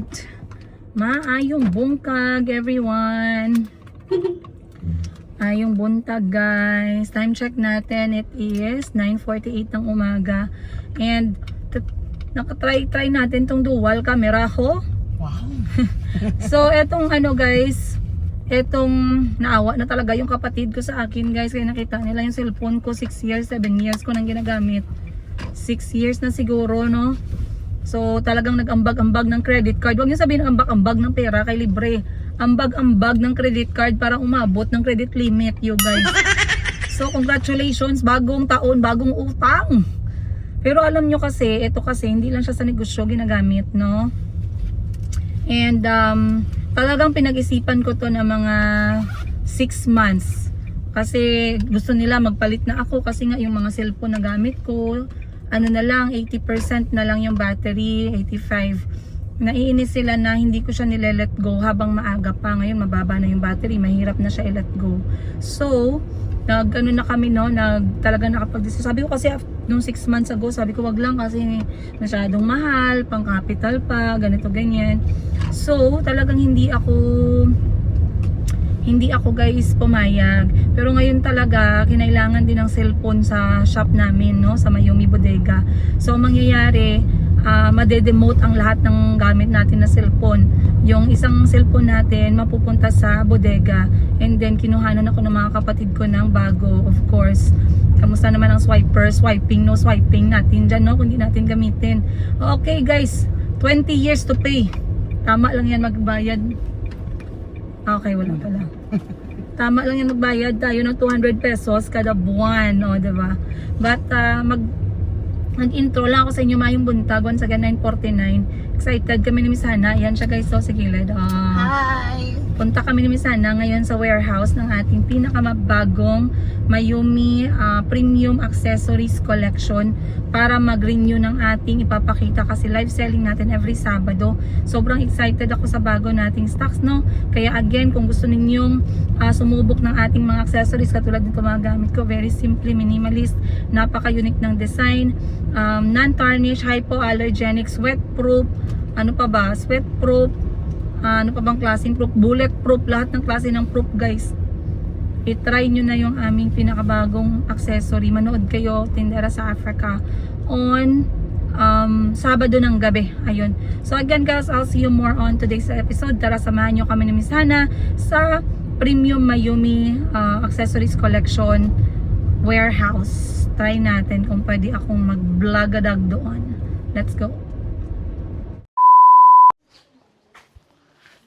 Alright. Maayong buntag, everyone. Ayong buntag, guys. Time check natin. It is 9:48 ng umaga. And nakatry natin tong dual camera ko. Wow. So, etong guys, etong naawa na talaga yung kapatid ko sa akin, guys. Kaya nakita nila yung cellphone ko, 6 years, 7 years ko nang ginagamit. 6 years na siguro, no? So, talagang nag-ambag-ambag ng credit card. Huwag niyo sabihin ambag-ambag ng pera kay libre. Ambag-ambag ng credit card para umabot ng credit limit, you guys. So, congratulations. Bagong taon, bagong utang. Pero alam nyo kasi, ito kasi, hindi lang siya sa negosyo ginagamit, no? And, talagang pinag-isipan ko to na mga 6 months. Kasi gusto nila magpalit na ako kasi nga yung mga cellphone na gamit ko, ano na lang, 80% na lang yung battery, 85. Naiinis sila na hindi ko siya nile-let go habang maaga pa. Ngayon mababa na yung battery, mahirap na siya i-let go. So, na kami, no, talaga nakapag-decide. Sabi ko kasi nung 6 months ago, sabi ko wag lang kasi masyadong mahal, pang capital pa, ganito ganyan. So, talagang hindi ako guys pumayag. Pero ngayon talaga kinailangan din ng cellphone sa shop namin, no, sa Mayumi Bodega. So mangyayari, made-demote ang lahat ng gamit natin na cellphone. Yung isang cellphone natin mapupunta sa bodega, and then kinuhanan ako ng mga kapatid ko ng bago, of course. Kamusta naman ang swiping, no swiping natin dyan, no, kung hindi natin gamitin. Okay guys, 20 years to pay. Tama lang yan magbayad. Okay, wala pala. Tama lang yung magbayad tayo ng 200 pesos kada buwan, o, diba? But, mag-intro lang ako sa inyo, Mayong Buntag, once again, 9:49. Excited kami ni Miss Hana. Yan siya guys, so sige, Hi! punta kami ni Miss Hana ngayon sa warehouse ng ating pinakamabagong Mayumi Premium Accessories Collection para mag-renew ng ating ipapakita kasi live selling natin every Sabado. Sobrang excited ako sa bago nating stocks, no? Kaya again, kung gusto ninyong sumubok ng ating mga accessories katulad nito mga gamit ko, very simply minimalist, napaka-unique ng design, non-tarnish, hypoallergenic, sweat-proof, ano pa ba? Sweat-proof, ano pa bang klaseng proof? Bullet-proof, lahat ng klase ng proof, guys. I-try nyo na yung aming pinakabagong accessory. Manood kayo, Tindera sa Africa, on Sabado ng gabi. Ayun. So again guys, I'll see you more on today's episode. Tara, samahan nyo kami ni Miss Hana sa Premium Mayumi Accessories Collection Warehouse. Try natin kung pwede akong mag-vlogadag doon. Let's go.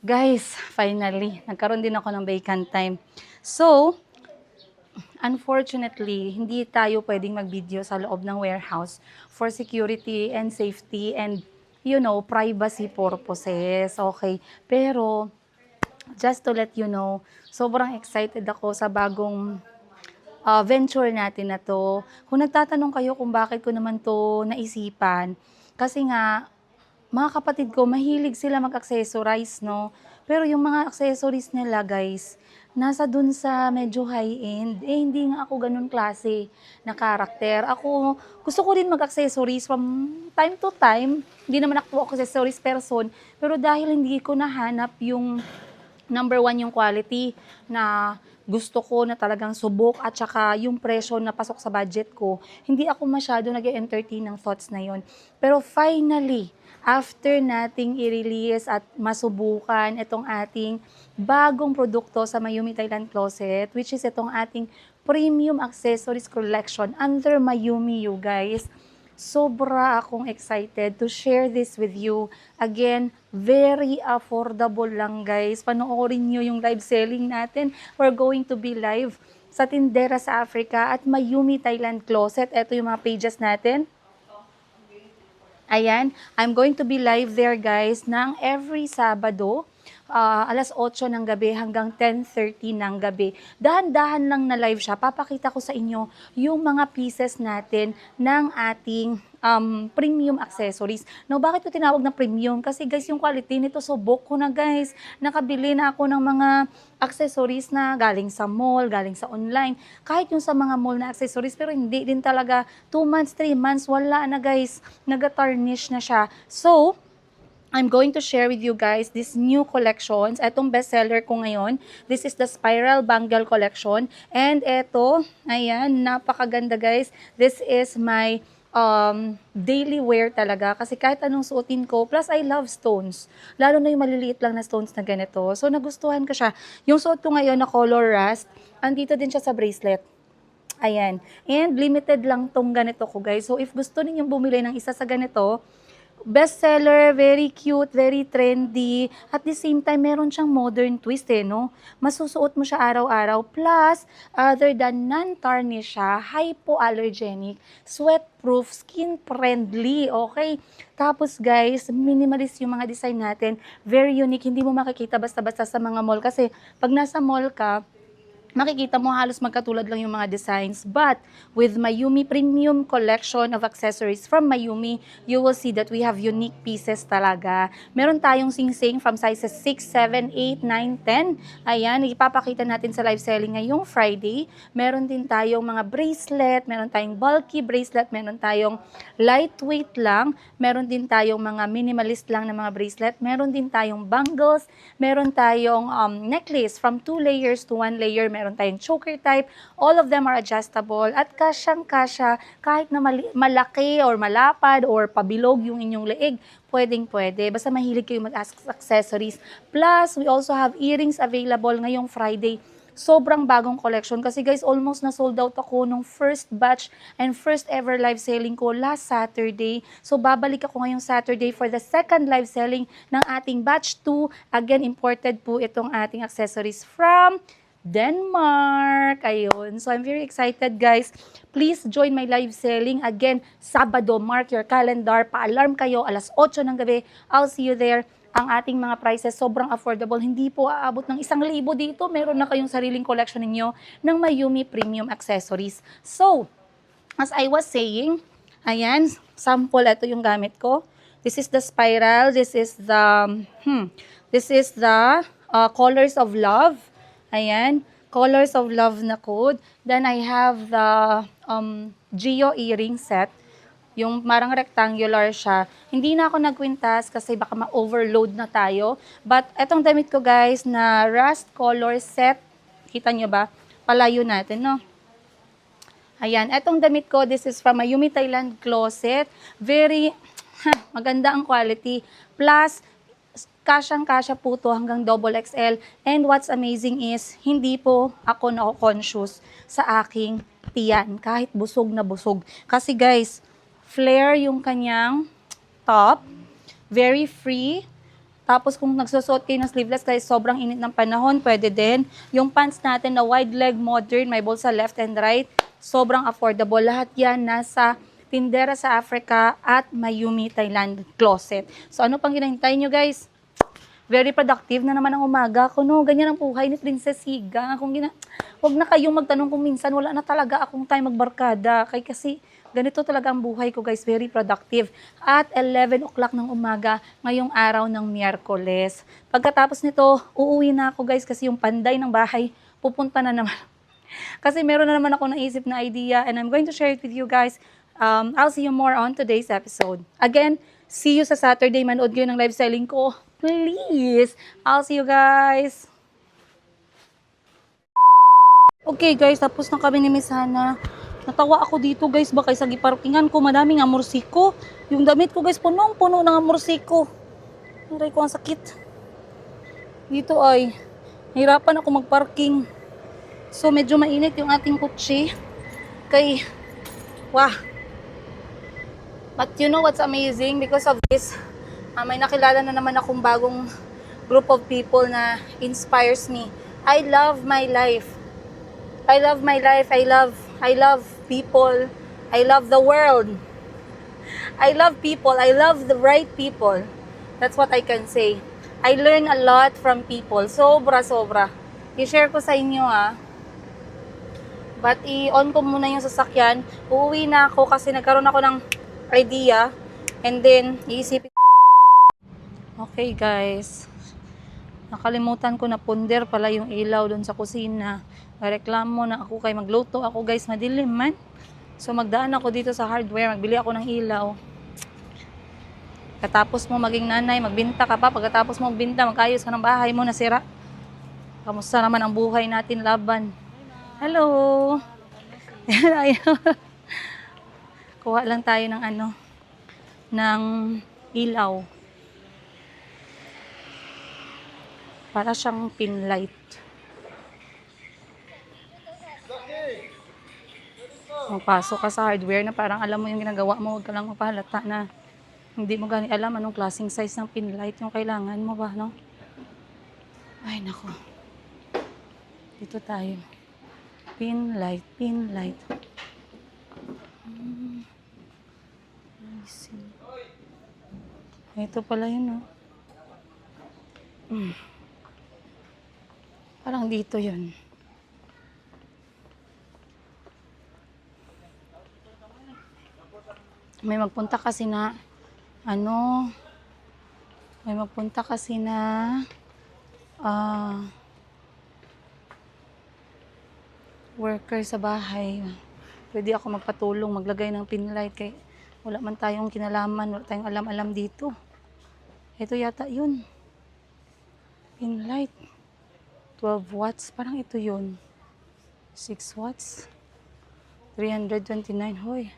Guys, finally, nagkaroon din ako ng vacant time. So, unfortunately, hindi tayo pwedeng mag-video sa loob ng warehouse for security and safety and, you know, privacy purposes. Okay. Pero, just to let you know, sobrang excited ako sa bagong venture natin na to. Kung nagtatanong kayo kung bakit ko naman to naisipan, kasi nga, mga kapatid ko, mahilig sila mag-accessorize, no? Pero yung mga accessories nila, guys, nasa dun sa medyo high-end. Hindi nga ako ganun klase na karakter. Ako, gusto ko rin mag-accessories from time to time. Hindi naman ako accessories person. Pero dahil hindi ko nahanap yung number 1 yung quality na gusto ko na talagang subok at saka yung presyo na pasok sa budget ko, hindi ako masyado nag-entertain ng thoughts na yon. Pero finally, after nating i-release at masubukan itong ating bagong produkto sa Mayumi Thailand Closet, which is itong ating Premium Accessories Collection under Mayumi, you guys. Sobra akong excited to share this with you. Again, very affordable lang, guys. Panoorin nyo yung live selling natin. We're going to be live sa Tindera sa Africa at Mayumi Thailand Closet. Ito yung mga pages natin. Ayan, I'm going to be live there guys ng every Sabado, alas 8 ng gabi hanggang 10:30 ng gabi. Dahan-dahan lang na live siya. Papakita ko sa inyo yung mga pieces natin ng ating premium accessories. Now, bakit ko tinawag na premium? Kasi guys, yung quality nito, subok ko na guys. Nakabili na ako ng mga accessories na galing sa mall, galing sa online. Kahit yung sa mga mall na accessories, pero hindi din talaga 2 months, 3 months, wala na guys. Nag-tarnish na siya. So, I'm going to share with you guys this new collections. Etong bestseller ko ngayon. This is the Spiral Bangle Collection. And eto, ayan, napakaganda guys. This is my daily wear talaga. Kasi kahit anong suotin ko, plus I love stones. Lalo na yung maliliit lang na stones na ganito. So nagustuhan ko siya. Yung suot ko ngayon na color rust, andito din siya sa bracelet. Ayan. And limited lang tong ganito ko guys. So if gusto ninyong bumili ng isa sa ganito, bestseller, very cute, very trendy. At the same time, meron siyang modern twist no? Masusuot mo siya araw-araw. Plus, other than non-tarnish siya, hypoallergenic, sweat-proof, skin-friendly, okay? Tapos guys, minimalist yung mga design natin. Very unique, hindi mo makikita basta-basta sa mga mall. Kasi pag nasa mall ka, makikita mo halos magkatulad lang yung mga designs. But with Mayumi Premium Collection of Accessories from Mayumi, you will see that we have unique pieces talaga. Meron tayong sing-sing from sizes 6, 7, 8, 9, 10. Ayan, ipapakita natin sa live selling ngayong Friday. Meron din tayong mga bracelet, meron tayong bulky bracelet, meron tayong lightweight lang, meron din tayong mga minimalist lang na mga bracelet, meron din tayong bangles, meron tayong necklace from 2 layers to 1 layer, meron tayong choker type, all of them are adjustable at kasyang-kasya kahit na malaki or malapad or pabilog yung inyong leeg, pwedeng-pwede. Basta mahilig kayo mag-accessories. Plus, we also have earrings available ngayong Friday. Sobrang bagong collection kasi guys, almost na sold out ako nung first batch and first ever live selling ko last Saturday. So babalik ako ngayong Saturday for the second live selling ng ating batch 2. Again, imported po itong ating accessories from Denmark. Ayun. So I'm very excited guys. Please join my live selling. Again, Sabado, mark your calendar. Pa-alarm kayo, alas 8 ng gabi. I'll see you there. Ang ating mga prices sobrang affordable. Hindi po aabot ng 1,000 dito. Meron na kayong sariling collection ninyo ng Mayumi Premium Accessories. So, as I was saying, ayan, sample, ito yung gamit ko. This is the spiral. This is the Colors of Love. Ayan, Colors of Love na code. Then I have the Geo earring set. Yung marang rectangular siya. Hindi na ako nagkwintas kasi baka ma-overload na tayo. But etong damit ko guys na rust color set. Kita nyo ba? Palayo natin, no? Ayan, etong damit ko, this is from Mayumi Thailand Closet. Very maganda ang quality. Plus, kasyang-kasya po to hanggang XXL. And what's amazing is, hindi po ako na-conscious sa aking tiyan. Kahit busog na busog. Kasi guys, flare yung kanyang top. Very free. Tapos kung nagsusuot kayo ng sleeveless guys, sobrang init ng panahon, pwede din. Yung pants natin na wide leg modern, may bulsa left and right. Sobrang affordable. Lahat yan nasa Tindera sa Africa at Mayumi Thailand Closet. So ano pang hinahintay nyo guys? Very productive na naman ang umaga ko, no? Ganyan ang buhay ni Princess Higa. Huwag na kayong magtanong kung minsan wala na talaga akong time magbarkada. Kasi ganito talaga ang buhay ko, guys. Very productive. At 11 o'clock ng umaga, ngayong araw ng Miyerkules. Pagkatapos nito, uuwi na ako, guys, kasi yung panday ng bahay, pupunta na naman. Kasi meron na naman ako naisip na idea and I'm going to share it with you guys. I'll see you more on today's episode. Again, see you sa Saturday. Manood kayo ng live selling ko. Please! I'll see you guys! Okay guys, tapos na kami ni Miss Hana. Natawa ako dito guys, baka sa giparkingan ko, madaming amorsiko. Yung damit ko guys, punong-puno ng amorsiko. Aray ko, ang sakit. Dito ay, hirapan ako magparking. So medyo mainit yung ating kutsi. Wah! But you know what's amazing? Because of this, may nakilala na naman akong bagong group of people na inspires me. I love my life. I love my life. I love people. I love the world. I love people. I love the right people. That's what I can say. I learn a lot from people. Sobra-sobra. I-share ko sa inyo But i-on ko muna yung sasakyan. Uuwi na ako kasi nagkaroon ako ng idea. And then, iisipin. Okay guys, nakalimutan ko na punder pala yung ilaw doon sa kusina. Reklamo na ako kay magluto ako guys, madilim man. So magdaan ako dito sa hardware, magbili ako ng ilaw. Katapos mo maging nanay, magbinta ka pa. Pagkatapos mo magbinta, magayos ka ng bahay mo, nasira. Kamusta naman ang buhay natin laban? Hello! Kuha lang tayo ng ng ilaw. Para siyang pin light. Magpasok ka sa hardware na parang alam mo yung ginagawa mo, huwag ka lang mapahalata na hindi mo gani alam anong klaseng size ng pin light yung kailangan mo ba, no? Ay, nako. Dito tayo. Pin light, pin light. Ito pala yun, no? Parang dito yun. May magpunta kasi na worker sa bahay. Pwede ako magpatulong, maglagay ng pin light kay wala man tayong kinalaman, wala tayong alam-alam dito. Ito yata yun. Pin light. 12 watts. Parang ito yun. 6 watts. 329. Hoy.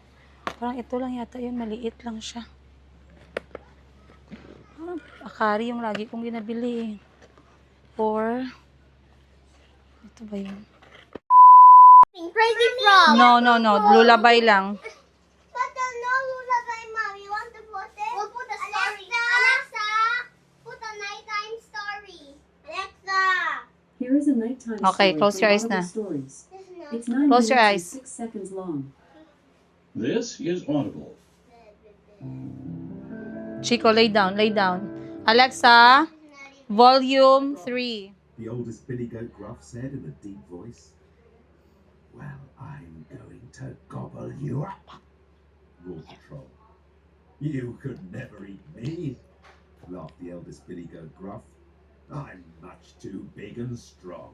Parang ito lang yata yun. Maliit lang siya. Akari yung lagi kong ginabili. Or ito ba yun? Crazy Frog. No. Lullaby lang. But no lullaby, Mom. You want to put it? We'll put a story. Alexa, put a nighttime story. Alexa. Here is a nighttime Okay, story close from your eyes Audible na. Stories. Listen up. It's 9 Close your minutes eyes. and 6 seconds long. This is Audible. Chico, lay down. Alexa, volume 3. The oldest Billy Goat Gruff said in a deep voice. Well, I'm going to gobble you up, roared the troll. You could never eat me, laughed the eldest Billy Goat Gruff. I'm much too big and strong.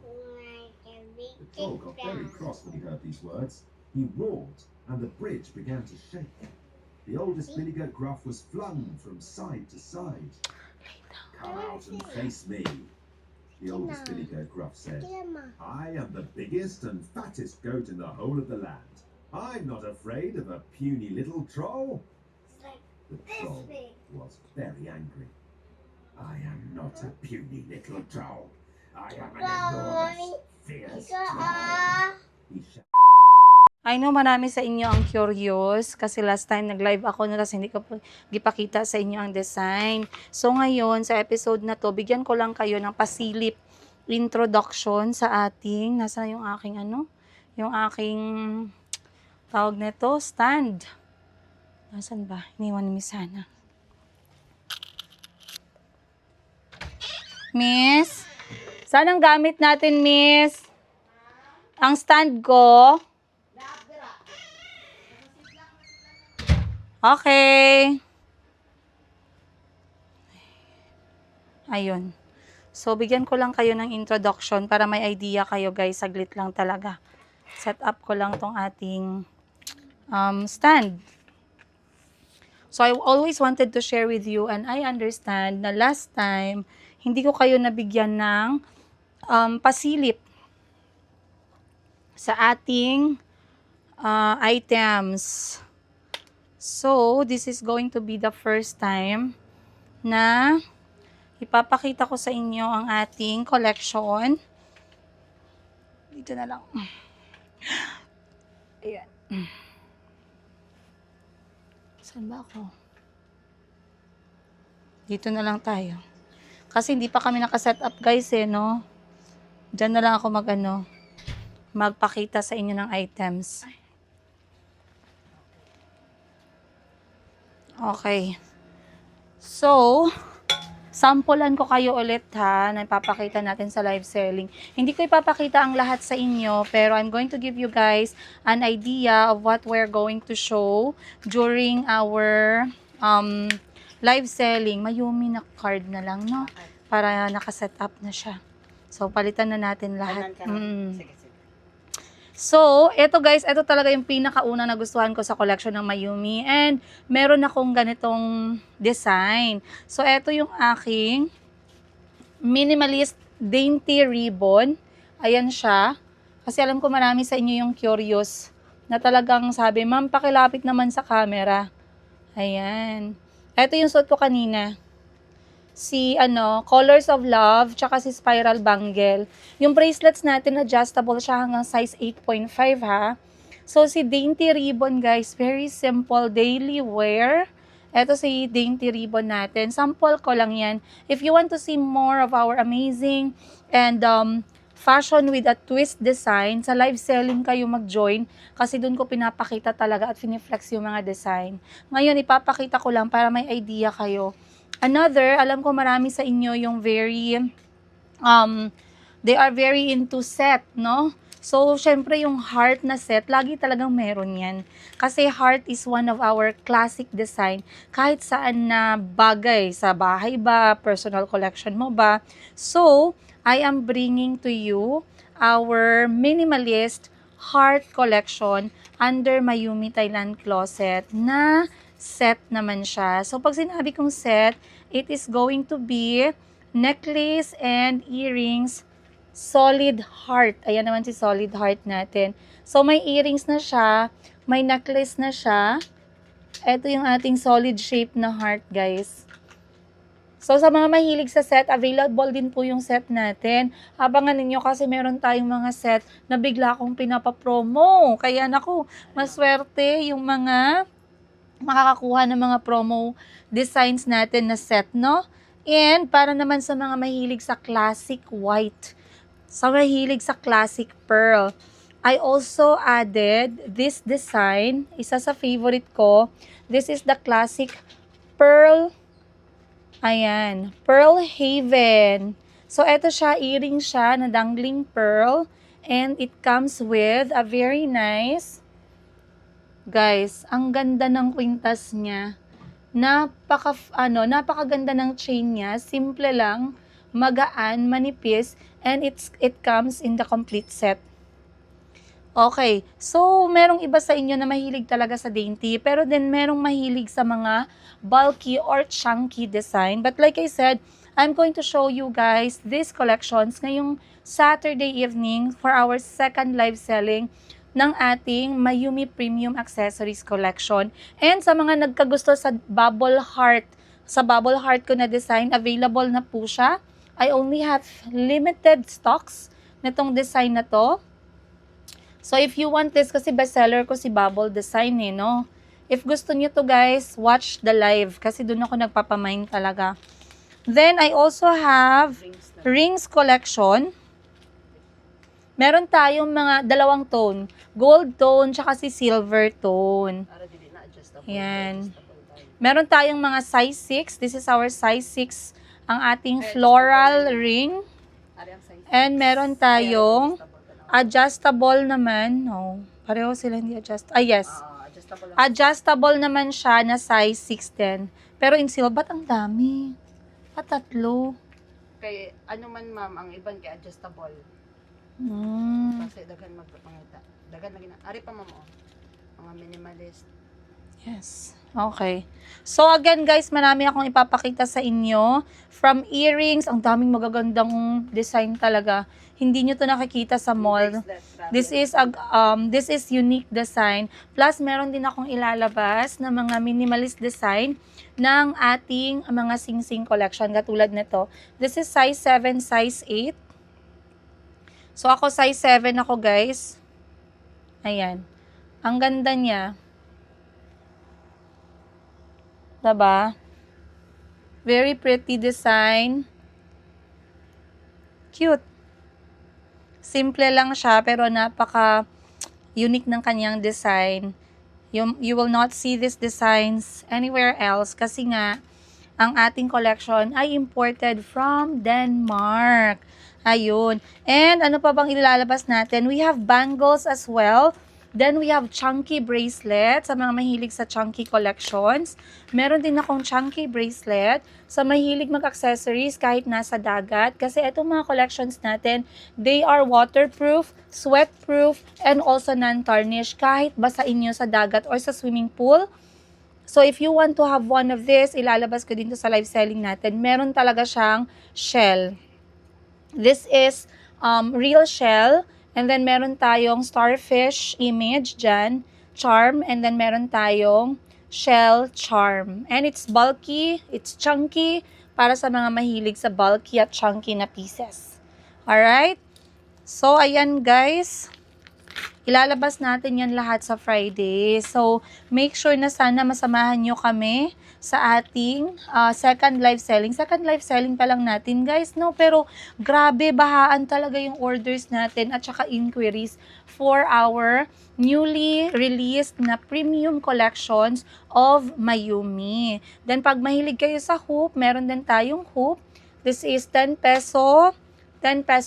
The troll got very cross when he heard these words. He roared, and the bridge began to shake. The oldest Billy Goat Gruff was flung from side to side. Come out and face me, the oldest Billy Goat Gruff said. I am the biggest and fattest goat in the whole of the land. I'm not afraid of a puny little troll. The troll was very angry. I am not a puny little troll. I am an enormous, fierce troll. He shouted. I know marami sa inyo ang curious kasi last time nag-live ako na hindi ko gipakita sa inyo ang design. So ngayon sa episode na to, bigyan ko lang kayo ng pasilip introduction sa ating, nasa yung aking yung aking tawag nito, stand. Nasaan ba? Iniwan ni Miss Hannah. Miss, saan ang gamit natin, Miss? Ang stand ko. Okay. Ayun. So, bigyan ko lang kayo ng introduction para may idea kayo, guys. Saglit lang talaga. Set up ko lang tong ating stand. So, I always wanted to share with you and I understand na last time, hindi ko kayo nabigyan ng pasilip sa ating items. So, this is going to be the first time na ipapakita ko sa inyo ang ating collection. Dito na lang. Ayan. Saan ba ako? Dito na lang tayo. Kasi hindi pa kami nakaset up, guys, no? Diyan na lang ako magpakita sa inyo ng items. Okay. So, sampulan ko kayo ulit ha, na ipapakita natin sa live selling. Hindi ko ipapakita ang lahat sa inyo, pero I'm going to give you guys an idea of what we're going to show during our live selling. Mayumi na card na lang, no? Para nakaset up na siya. So, palitan na natin lahat. So, ito guys, ito talaga yung pinakauna nagustuhan ko sa collection ng Mayumi. And meron akong ganitong design. So, ito yung aking minimalist dainty ribbon. Ayan siya. Kasi alam ko marami sa inyo yung curious na talagang sabi, ma'am, pakilapit naman sa camera. Ayan. Ito yung suot ko kanina. Si Colors of Love, tsaka si Spiral Bangle. Yung bracelets natin, adjustable siya hanggang size 8.5 ha. So, si Dainty Ribbon guys, very simple daily wear. Ito si Dainty Ribbon natin. Sample ko lang yan. If you want to see more of our amazing and fashion with a twist design, sa live selling kayo mag-join kasi doon ko pinapakita talaga at finiflex yung mga design. Ngayon, ipapakita ko lang para may idea kayo. Another, alam ko marami sa inyo yung very, they are very into set, no? So, syempre yung heart na set, lagi talagang meron yan. Kasi heart is one of our classic design. Kahit saan na bagay, sa bahay ba, personal collection mo ba. So, I am bringing to you our minimalist heart collection under Mayumi Thailand Closet na set naman siya. So, pag sinabi kong set, it is going to be necklace and earrings, solid heart. Ayan naman si solid heart natin. So, may earrings na siya, may necklace na siya. Ito yung ating solid shape na heart, guys. So, sa mga mahilig sa set, available din po yung set natin. Abangan ninyo kasi meron tayong mga set na bigla akong pinapapromo. Kaya naku, maswerte yung mga makakakuha ng mga promo designs natin na set, no? And para naman sa mga mahilig sa classic white, sa mahilig sa classic pearl, I also added this design, isa sa favorite ko. This is the classic pearl, ayan, Pearl Haven. So, eto siya, earring siya na dangling pearl, and it comes with a very nice, guys, ang ganda ng kwintas niya. Napakaganda ng chain niya. Simple lang, magaan, manipis, and it comes in the complete set. Okay, so merong iba sa inyo na mahilig talaga sa dainty, pero then merong mahilig sa mga bulky or chunky design. But like I said, I'm going to show you guys these collections ngayong Saturday evening for our second live selling ng ating Mayumi Premium Accessories Collection. And sa mga nagkagusto sa bubble heart ko na design, available na po siya. I only have limited stocks nitong design na to. So if you want this, kasi bestseller ko si bubble design no? If gusto niyo to guys, watch the live kasi doon ako nagpapamind talaga. Then I also have rings collection. Meron tayong mga dalawang tone. Gold tone, tsaka si silver tone. Yan. Meron tayong mga size 6. This is our size 6. Ang ating floral ring. And meron tayong adjustable naman. No, pareho sila hindi adjust. Yes. Adjustable naman siya na size 6'10". Pero in silver, ba't ang dami? Patatlo. Kay ano man ma'am, ang iban kay adjustable. Kasi daghan magpapangita. Daghan na gina. Ari pa ma'am mga minimalist. Yes. Okay. So again guys, marami akong ipapakita sa inyo. From earrings, ang daming magagandang design talaga. Hindi nyo to nakikita sa mall. This is unique design. Plus meron din akong ilalabas na mga minimalist design ng ating mga sing-sing collection katulad nito. This is size 7, size 8. So, ako size 7 ako, guys. Ayan. Ang ganda niya. Diba? Very pretty design. Cute. Simple lang siya, pero napaka-unique ng kanyang design. You will not see these designs anywhere else kasi nga, ang ating collection ay imported from Denmark. Ayun. And ano pa bang ilalabas natin? We have bangles as well. Then we have chunky bracelet sa mga mahilig sa chunky collections. Meron din akong chunky bracelet sa mahilig mag-accessories kahit nasa dagat. Kasi itong mga collections natin, they are waterproof, sweatproof, and also non-tarnish kahit basain nyo sa dagat or sa swimming pool. So if you want to have one of this, ilalabas ko dito sa live selling natin. Meron talaga siyang shell. This is real shell. And then, meron tayong starfish image dyan, charm. And then, meron tayong shell charm. And it's bulky, it's chunky, para sa mga mahilig sa bulky at chunky na pieces. Alright? So, ayan guys. Ilalabas natin yan lahat sa Friday. So, make sure na sana masamahan nyo kami sa ating second live selling. Second live selling pa lang natin, guys, no? Pero, grabe, bahaan talaga yung orders natin at saka inquiries for our newly released na premium collections of Mayumi. Then, pag mahilig kayo sa hoop, meron din tayong hoop. This is 10 peso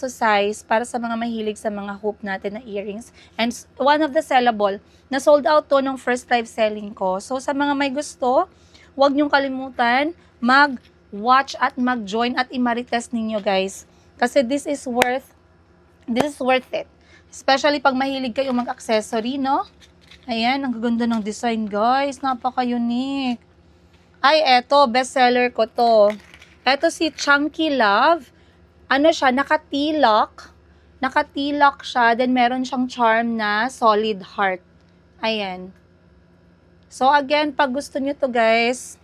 size para sa mga mahilig sa mga hoop natin na earrings. And one of the sellable, na sold out to nung first live selling ko. So, sa mga may gusto, huwag niyong kalimutan mag-watch at mag-join at i-marites ninyo, guys. Kasi this is worth it. Especially pag mahilig kayo mag-accessory, no? Ayan, ang gaganda ng design, guys. Napaka-unique. Ay, eto, bestseller ko to. Eto si Chunky Love. Ano siya, nakatilak. Nakatilak siya, then meron siyang charm na solid heart. Ayan. So, again, pag gusto nyo to, guys,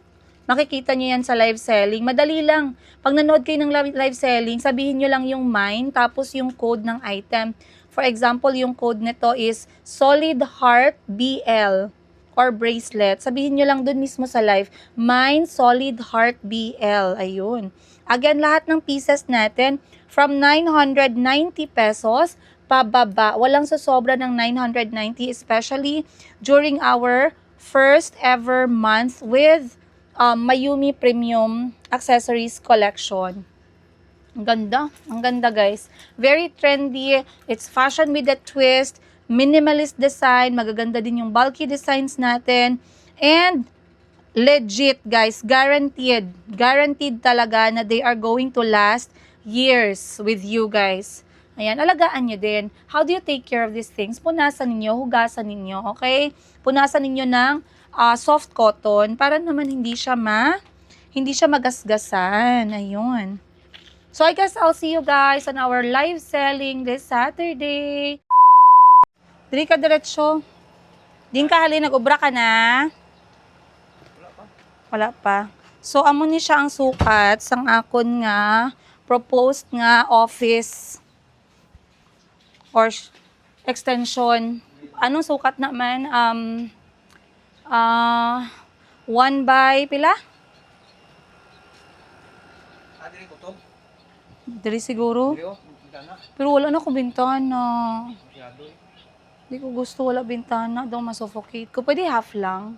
makikita nyo yan sa live selling. Madali lang. Pag nanood kayo ng live selling, sabihin nyo lang yung mine, tapos yung code ng item. For example, yung code nito is Solid Heart BL or bracelet. Sabihin nyo lang dun mismo sa live, mine Solid Heart BL. Ayun. Again, lahat ng pieces natin, from 990 pesos, pababa. Walang sasobra ng 990, especially during our first ever month with Mayumi Premium Accessories Collection. Ang ganda guys. Very trendy, it's fashion with a twist, minimalist design, magaganda din yung bulky designs natin, and legit guys, guaranteed talaga na they are going to last years with you guys. Ayan, alagaan nyo din. How do you take care of these things? Punasan ninyo, hugasan ninyo, okay? Punasan ninyo ng soft cotton para naman hindi siya magasgasan. Ayun. So, I guess I'll see you guys on our live selling this Saturday. Dili ka diretsyo. Din ka hali, nag-ubra ka na? Wala pa. So, amo ni siya ang sukat sang akon nga proposed nga office or extension. Anong sukat naman? 1 by pila? Dili siguro. Pero wala na akong bintana. Hindi ko gusto wala bintana. Daw masuffocate ko. Pwede half lang.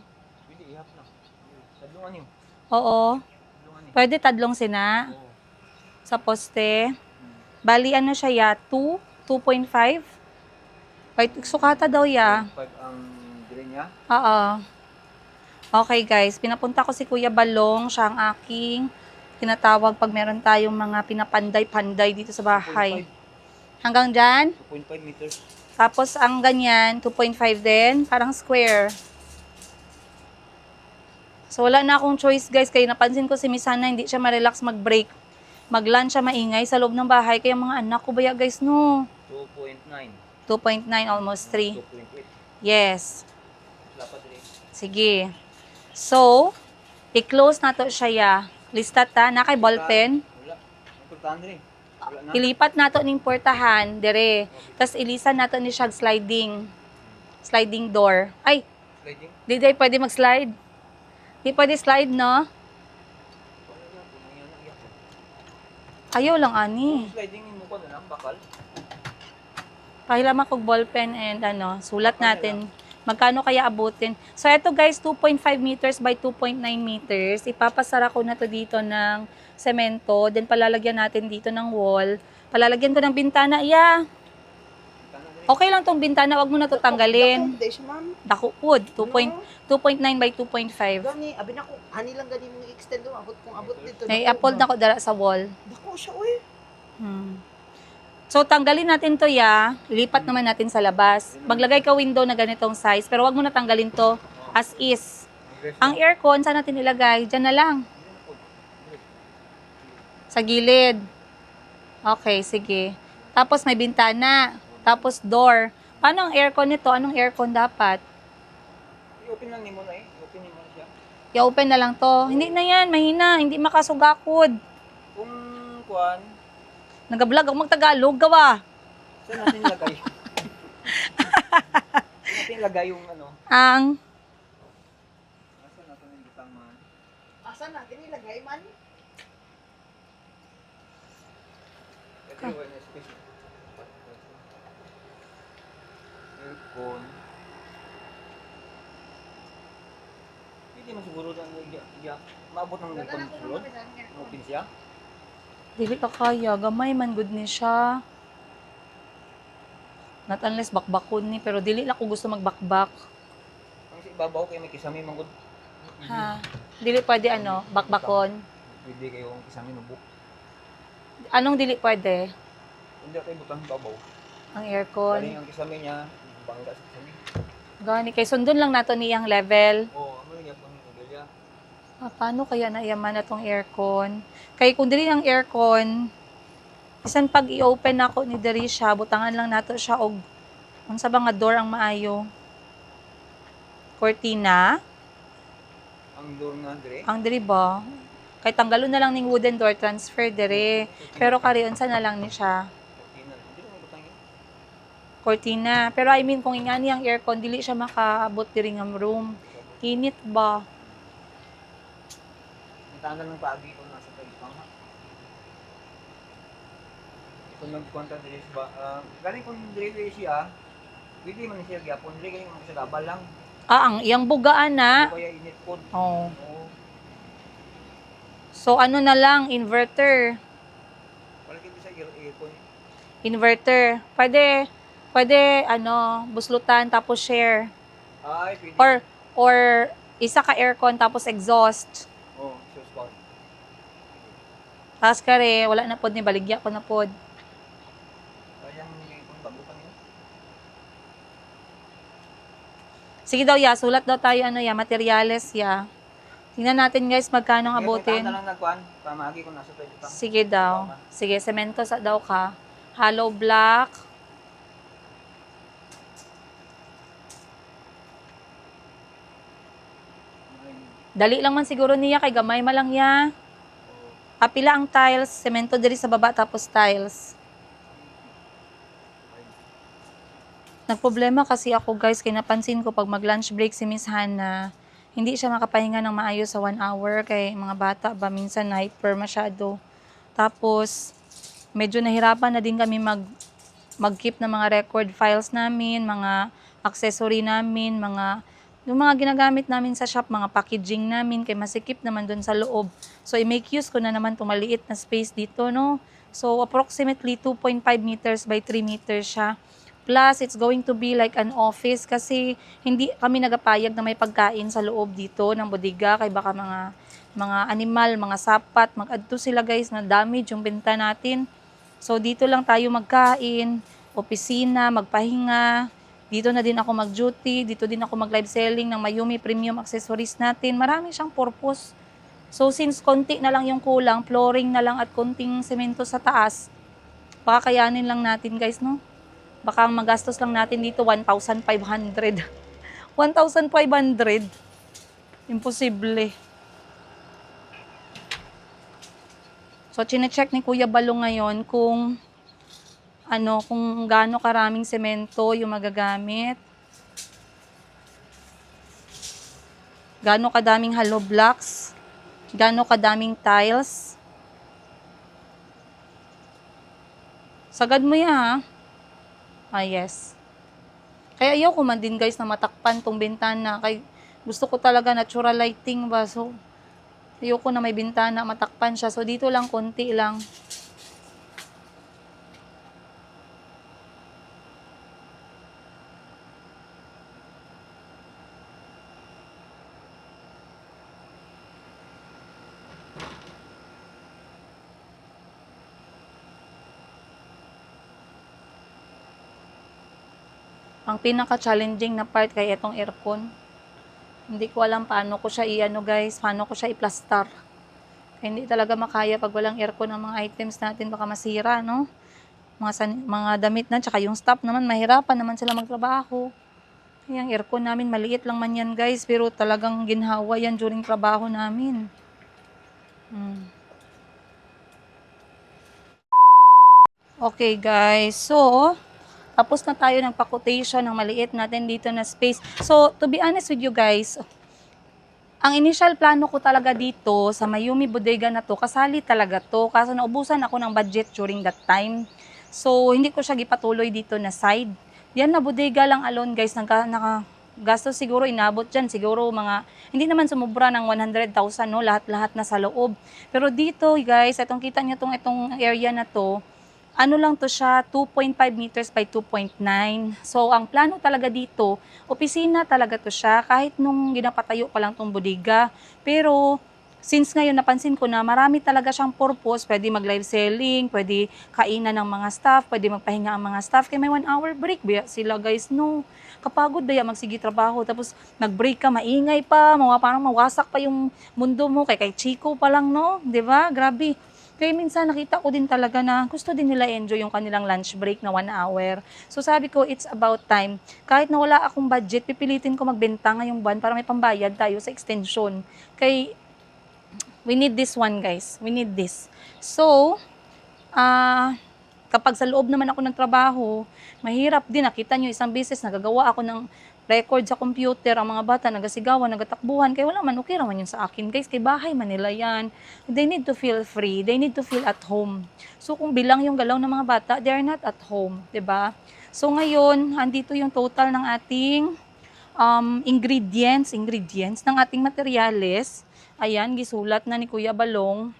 Oo. Pwede tadlong sina. Sa poste. Bali ano siya ya? 2.5? Wait, sukata daw ya. 2.5 ang green niya? Oo. Okay guys, pinapunta ko si Kuya Balong. Siya ang aking tinatawag pag meron tayong mga pinapanday-panday dito sa bahay. 2.5. Hanggang dyan. 2.5 meters. Tapos ang ganyan, 2.5 din. Parang square. So wala na akong choice guys. Kaya napansin ko si Miss Hannah, hindi siya ma-relax mag-break. Mag-lunch siya maingay sa loob ng bahay. Kaya mga anak ko baya guys, no? 2.9. 2.9, almost 3. 2.8. Yes. Dapat rin. Sige. So, i-close na to siya ya. Listat ta, na kay ballpen. Wala. Importante rin. Wala na. Ilipat nato ning portahan, dire. Tas ilisan nato ni siya sliding door. Ay, Sliding. di pwede mag-slide. Di pwede slide, no? Ayaw lang, ani. Sliding mo ko na lang, bakal. Pahila kog ballpen and sulat natin. Magkano kaya abutin? So, ito guys, 2.5 meters by 2.9 meters. Ipapasara ko na to dito ng semento. Then, palalagyan natin dito ng wall. Palalagyan ko ng bintana. Yeah. Bintana rin. Okay lang tong bintana, wag mo na to tanggalin. Dako, siya, ma'am. Dako pod, No. 2.9 by 2.5. Gani, abi na ko, hani lang gani mong i-extend do, abot kung abot dito. May Dako, upload na ko dala sa wall. Dako siya, uy. So, tanggalin natin to ya. Lipat naman natin sa labas. Maglagay ka window na ganitong size, pero wag mo na tanggalin to as is. Ang aircon, saan natin ilagay? Diyan na lang. Sa gilid. Okay, sige. Tapos may bintana. Tapos door. Paano ang aircon nito? Anong aircon dapat? I-open lang ni mo na eh. I-open ni mo na siya. I-open na lang to. Hindi na yan, mahina. Hindi makasugakod. Kung kuan, Nag-vlog ako mag-Tagalog. Gawa. saan natin ilagay? Saan natin ilagay yung ano? Ang Saan natin yung butang man? Asa natin ilagay man? Everywhere na space. Aircon. Hindi mo siguro na maabot ng aircon sulod? Open siya? dili ka kaya. Gamay man good ni siya. Not unless bakbakon ni. Pero dili lang ko gusto magbakbak. Ang sa ibabaw kayo may kisame mangod. Ha? Dili pwede bakbakon. Pwede kayong kisame nubuk. Anong dili pwede? Hindi kayo butang babaw. Ang aircon. Galing ang kisame niya, bangga sa kisame. Gani. Kay sundon lang nato niyang level. Oo, ano yung pang modelya? Paano kaya naiyaman na tong aircon? Kay kung dili ang aircon, isan pag i-open ako ni diri siya, butangan lang nato siya og unsa ba nga door ang maayo? Cortina? Ang door nga dire. Ang diri ba? Kay tanggalon na lang ning wooden door, transfer diri. Pero kari unsa na lang ni siya? Hindi mo butang yun. Cortina. Pero I mean, kung ingani ang aircon, dili siya makaabot diri nga room. Init ba? Ang tanan ng paagi ko nasa tayo pang ha. Kung nagkwanta dire ba, galing kung dire siya, pwede man siya gyapon, dire kayo magkasagabal lang. Ang iyang bugaan na. Kaya init pod. Oh. Oo. So ano na lang, inverter. Wala kiti sa aircon. Inverter. Pwede buslutan tapos share. Ay, pwede. Or isa ka aircon tapos exhaust. Oh, so spot. Tapos kare, wala na pod ni baligya ko na pod. Kayang kung bago pa niyo. Sige daw ya, sulat daw tayo materyales ya. Tingnan natin guys magkano ang abutin. Kung lang nagkuan, pamagi ko nasa tayo pang. Sige daw. Sige, semento sa daw ka. Hollow block. Dali lang man siguro niya kay gamay ma lang ya. Apila ang tiles, semento diri sa baba tapos tiles. Nagproblema kasi ako guys, kay napansin ko pag mag-lunch break si Miss Hannah, hindi siya makapahinga ng maayos sa 1 hour kay mga bata ba minsan hyper masyado. Tapos medyo nahirapan na din kami mag-keep ng mga record files namin, mga accessory namin, yung mga ginagamit namin sa shop, mga packaging namin, kay masikip naman doon sa loob. So, i-make use ko na naman itong maliit na space dito, no? So, approximately 2.5 meters by 3 meters siya. Plus, it's going to be like an office kasi hindi kami nagapayag na may pagkain sa loob dito ng bodega, kay baka mga animal, mga sapat, mag-adto sila guys, na damage yung benta natin. So, dito lang tayo magkain, opisina, magpahinga. Dito na din ako mag-duty, dito din ako mag-live selling ng Mayumi premium accessories natin. Marami siyang purpose. So, since konti na lang yung kulang, flooring na lang at konting semento sa taas, baka kayanin lang natin guys, no? Baka ang magastos lang natin dito, 1,500. 1,500. Imposible. So, chine-check ni Kuya Balo ngayon kung gaano karaming semento yung magagamit. Gaano kadaming hollow blocks. Gaano kadaming tiles. Sagad mo yan, ha? Yes. Kaya ayoko man din guys na matakpan tong bintana. Kay gusto ko talaga natural lighting ba. So, ayoko na may bintana, matakpan siya. So, dito lang, konti lang. Ang pinaka-challenging na part kay itong aircon. Hindi ko alam paano ko siya guys, paano ko siya i-plaster. Kaya hindi talaga makaya pag walang aircon ang mga items natin, baka masira, no? Mga damit na, tsaka yung staff naman, mahirapan naman sila magtrabaho. Kaya ang aircon namin, maliit lang man yan guys, pero talagang ginhawa yan during trabaho namin. Okay guys, so tapos na tayo ng pa-quotation ng maliit natin dito na space. So, to be honest with you guys, ang initial plano ko talaga dito sa Mayumi Bodega na to, kasali talaga to. Kaso naubusan ako ng budget during that time. So, hindi ko siya gipatuloy dito na side. Yan na bodega lang alone guys, nakagastos siguro inabot dyan. Siguro hindi naman sumubra ng 100,000 no, lahat-lahat na sa loob. Pero dito guys, kita nyo itong area na to, ano lang to siya, 2.5 meters by 2.9. So, ang plano talaga dito, opisina talaga to siya, kahit nung ginapatayo pa lang tong bodega. Pero, since ngayon napansin ko na marami talaga siyang purpose, pwede mag-live selling, pwede kainan ng mga staff, pwede magpahinga ang mga staff, kaya may 1 hour break, baya sila guys, no. Kapagod baya magsige trabaho, tapos nag-break ka, maingay pa, parang mawasak pa yung mundo mo, kay Chico pa lang, no, di ba? Grabe. Kaya minsan nakita ko din talaga na gusto din nila enjoy yung kanilang lunch break na 1 hour. So sabi ko, it's about time. Kahit na wala akong budget, pipilitin ko magbenta ngayong buwan para may pambayad tayo sa extension. Kaya we need this one guys. We need this. So, kapag sa loob naman ako ng trabaho, mahirap din. Nakita nyo, isang beses nagagawa ako ng record sa computer, ang mga bata nagasigawan, nagatakbuhan, kaya wala man, okay raman yun sa akin guys, kay bahay Manila yan. They need to feel free, they need to feel at home. So kung bilang yung galaw ng mga bata, they are not at home, 'di ba? So ngayon, andito yung total ng ating ingredients ng ating materyales. Ayan, gisulat na ni Kuya Balong.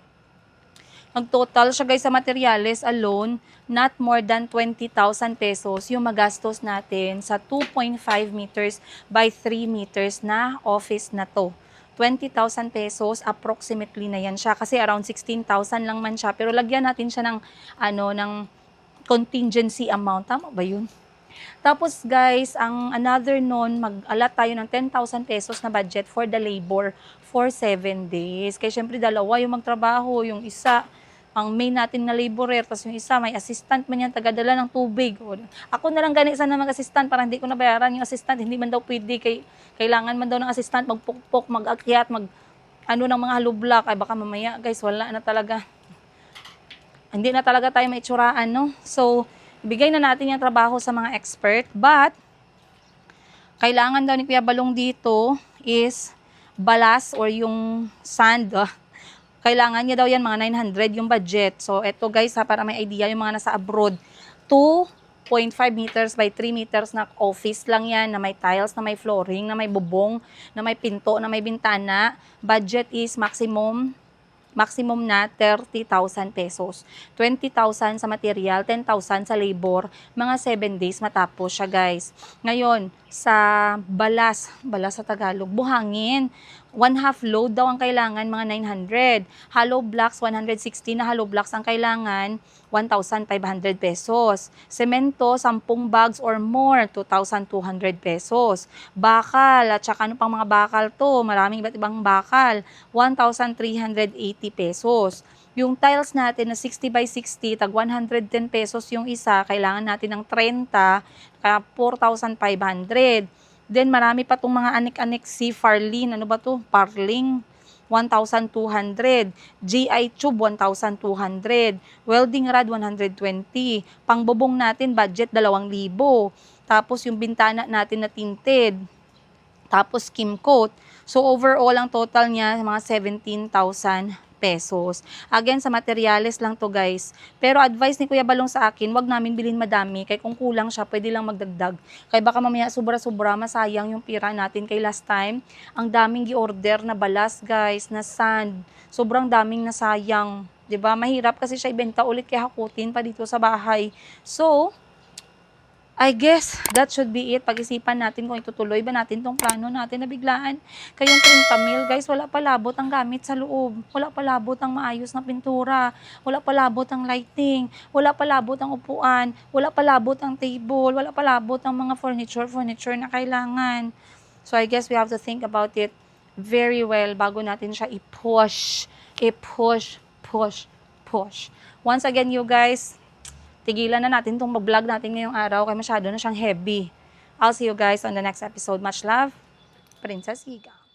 Ang-total siya guys sa materyales alone, not more than 20,000 pesos yung magastos natin sa 2.5 meters by 3 meters na office na to. 20,000 pesos approximately na yan siya kasi around 16,000 lang man siya, pero lagyan natin siya ng ng contingency amount. Tama ba yun? Tapos guys, ang another nun, mag-alat tayo ng 10,000 pesos na budget for the labor for 7 days. Kaya syempre dalawa yung magtrabaho, yung isa ang main natin na laborer, tapos yung isa may assistant man yan, tagadala ng tubig. Ako na lang gani sana mag-assistant para hindi ko nabayaran yung assistant, hindi man daw pwede, kailangan man daw ng assistant magpukpok, mag-akyat, ng mga halublock, ay baka mamaya guys, wala na talaga. Hindi na talaga tayo maitsuraan, no? So, ibigay na natin yung trabaho sa mga expert, but kailangan daw ni Kuya Balong dito is balas or yung sand, kailangan niya daw yan mga 900 yung budget. So, eto guys para may idea yung mga nasa abroad. 2.5 meters by 3 meters na office lang yan, na may tiles, na may flooring, na may bubong, na may pinto, na may bintana. Budget is maximum na 30,000 pesos. 20,000 sa material, 10,000 sa labor, mga 7 days matapos siya guys. Ngayon, sa balas sa Tagalog, buhangin. 1/2 load daw ang kailangan, mga 900. Hollow blocks, 160 na hollow blocks ang kailangan, 1,500 pesos. Semento, 10 bags or more, 2,200 pesos. Bakal, at saka ano pang mga bakal to, maraming iba't ibang bakal, 1,380 pesos. Yung tiles natin na 60 by 60, tag 110 pesos yung isa, kailangan natin ng 30, kaya 4,500. Then, marami pa itong mga anik-anik si Farlin. Ano ba to? Parling. 1,200. GI tube, 1,200. Welding rod, 120. Pangbubong natin, budget, 2,000. Tapos, yung bintana natin na tinted. Tapos, skim coat. So, overall, ang total niya, mga 17,000 pesos. Again, sa materials lang to guys. Pero advice ni Kuya Balong sa akin, wag namin bilhin madami. Kaya kung kulang siya, pwede lang magdagdag. Kaya baka mamaya sobra-sobra, masayang yung pira natin. Kay last time, ang daming gi-order na balas guys, na sand. Sobrang daming nasayang. 'Di ba? Mahirap kasi siya ibenta ulit kaya hakutin pa dito sa bahay. So, I guess that should be it. Pag-isipan natin kung itutuloy ba natin tong plano natin na biglaan. Kayong 30 mil, guys, wala pa labot ang gamit sa loob. Wala pa labot ang maayos na pintura. Wala pa labot ang lighting. Wala pa labot ang upuan. Wala pa labot ang table. Wala pa labot ang mga furniture na kailangan. So I guess we have to think about it very well bago natin siya i-push. Once again, you guys, tigilan na natin itong mag-vlog natin ngayong araw kaya masyado na siyang heavy. I'll see you guys on the next episode. Much love, Princess Higa.